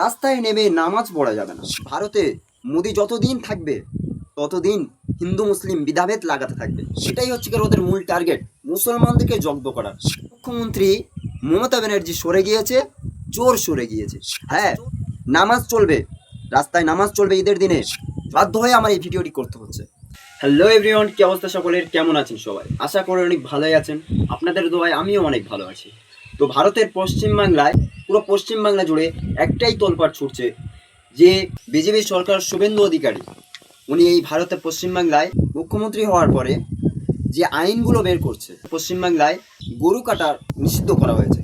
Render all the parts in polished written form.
রাস্তায় নেমে নামাজ পড়া যাবে না। ভারতে মোদি যতদিন থাকবে ততদিন হিন্দু মুসলিম বিধাভেদ লাগাতে থাকবে। সেটাই হচ্ছে ওদের মূল টার্গেট, মুসলমানদেরকে জব্দ করার। মুখ্যমন্ত্রী মমতা ব্যানার্জি সরে গিয়েছে, চোর সরে গিয়েছে। হ্যাঁ, নামাজ চলবে, রাস্তায় নামাজ চলবে ঈদের দিনে। বাধ্য হয়ে আমার এই ভিডিওটি করতে হচ্ছে। হ্যালো এভরিওয়ান, কি অবস্থা সকলের? কেমন আছেন সবাই? আশা করি অনেক ভালোই আছেন। আপনাদের দোয়ায় আমিও অনেক ভালো আছি। তো ভারতের পশ্চিমবাংলায়, পুরো পশ্চিমবাংলা জুড়ে একটাই তোলপাড় ছুটছে যে বিজেপি সরকার শুভেন্দু অধিকারী উনি এই ভারতের পশ্চিমবাংলায় মুখ্যমন্ত্রী হওয়ার পরে যে আইনগুলো বের করছে, পশ্চিমবাংলায় গরু কাটা নিষিদ্ধ করা হয়েছে।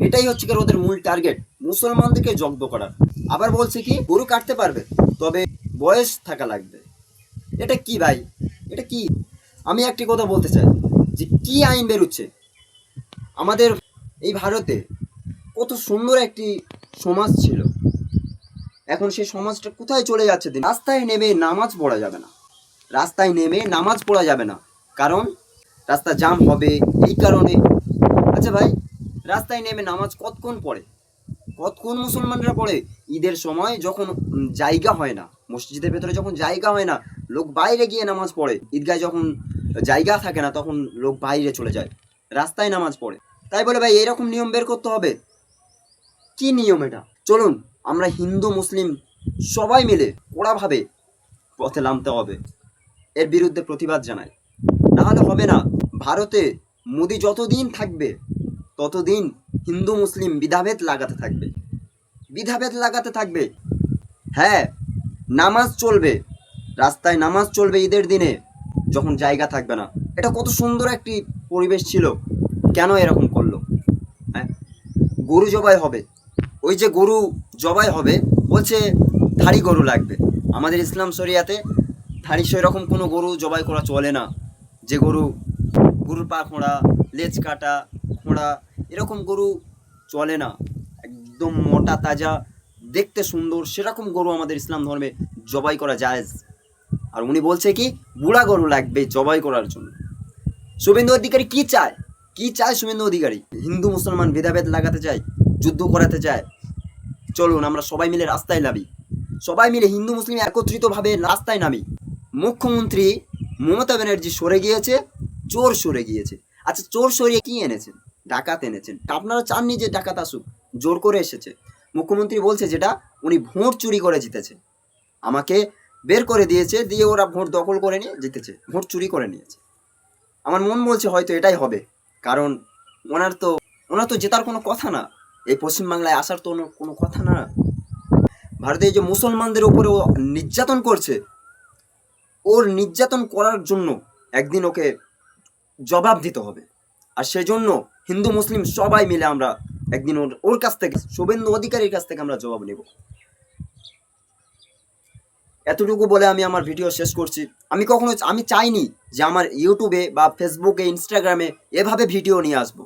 এটাই হচ্ছে ওদের মূল টার্গেট, মুসলমানদেরকে জব্দ করার। আবার বলছে কি গরু কাটতে পারবে, তবে বয়স থাকা লাগবে। এটা কি ভাই? এটা কি? আমি একটি কথা বলতে চাই যে কি আইন বেরোচ্ছে আমাদের এই ভারতে। কত সুন্দর একটি সমাজ ছিল, এখন সেই সমাজটা কোথায় চলে যাচ্ছে দিন। রাস্তায় নেমে নামাজ পড়া যাবে না, রাস্তায় নেমে নামাজ পড়া যাবে না, কারণ রাস্তা জাম হবে এই কারণে। আচ্ছা ভাই, রাস্তায় নেমে নামাজ কতক্ষণ পড়ে? কতক্ষণ মুসলমানরা পড়ে? ঈদের সময় যখন জায়গা হয় না, মসজিদের ভেতরে যখন জায়গা হয় না, লোক বাইরে গিয়ে নামাজ পড়ে। ঈদগায় যখন জায়গা থাকে না, তখন লোক বাইরে চলে যায়, রাস্তায় নামাজ পড়ে। তাই বলে ভাই এরকম নিয়ম বের করতে হবে? কি নিয়ম এটা? চলুন আমরা হিন্দু মুসলিম সবাই মিলে কড়াভাবে পথে নামতে হবে, এর বিরুদ্ধে প্রতিবাদ জানাই। নাহলে হবে না। ভারতে মোদি যতদিন থাকবে ততদিন হিন্দু মুসলিম বিধাভেদ লাগাতে থাকবে, বিধাভেদ লাগাতে থাকবে। হ্যাঁ, নামাজ চলবে, রাস্তায় নামাজ চলবে ঈদের দিনে যখন জায়গা থাকবে না। এটা কত সুন্দর একটি পরিবেশ ছিল, কেন এরকম করলো? হ্যাঁ, গরু জবাই হবে, ওই যে গরু জবাই হবে বলছে ধাড়ি গরু লাগবে। আমাদের ইসলাম শরিয়াতে ধাড়ি সেরকম কোনো গরু জবাই করা চলে না, যে গরুর পা খোঁড়া, লেজ কাটা, খোঁড়া, এরকম গরু চলে না। একদম মোটা তাজা, দেখতে সুন্দর, সেরকম গরু আমাদের ইসলাম ধর্মে জবাই করা জায়েজ। আর উনি বলছে কি বুড়া গরু লাগবে জবাই করার জন্য। শুভেন্দু অধিকারী কি চায়? কি চায় শুভেন্দু অধিকারী? হিন্দু মুসলমান ভেদাভেদ লাগাতে চায়, যুদ্ধ করাতে চায়। চলুন আমরা সবাই মিলে রাস্তায় নামি, সবাই মিলে হিন্দু মুসলিম একত্রিতভাবে রাস্তায় নামি। মুখ্যমন্ত্রী মমতা ব্যানার্জি সরে গিয়েছে, চোর সরে গিয়েছে। আচ্ছা, চোর সরিয়ে কি এনেছেন? ডাকাত এনেছেন। আপনারা চাননি যে ডাকাত আসুক, জোর করে এসেছে। মুখ্যমন্ত্রী বলছে যেটা উনি ভোট চুরি করে জিতেছে, আমাকে বের করে দিয়েছে, দিয়ে ওরা ভোট দখল করে নিয়ে জিতেছে, ভোট চুরি করে নিয়েছে। আমার মন বলছে হয়তো এটাই হবে, কারণ ওনার তো জেতার কোনো কথা না, এই পশ্চিমবাংলায় আসার তো কোনো কথা না। ভারতে যে মুসলমানদের উপরে ও নির্যাতন করছে, ওর নির্যাতন করার জন্য একদিন ওকে জবাব দিতে হবে। আর সেজন্য হিন্দু মুসলিম সবাই মিলে আমরা একদিন ওর কাছ থেকে, শুভেন্দু অধিকারীর কাছ থেকে আমরা জবাব নেব। এতটুকু বলে আমি আমার ভিডিও শেষ করছি। আমি চাইনি যে আমার ইউটিউবে বা ফেসবুকে ইনস্টাগ্রামে এভাবে ভিডিও নিয়ে আসবো।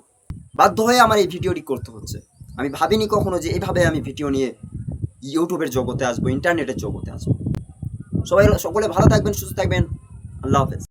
বাধ্য হয়ে আমার এই ভিডিওটি করতে হচ্ছে। আমি ভাবিনি কখনো যে এইভাবে আমি ভিডিও নিয়ে ইউটিউবের জগতে আসবো, ইন্টারনেটের জগতে আসবো। সকলে ভালো থাকবেন, সুস্থ থাকবেন। আল্লাহ হাফেজ।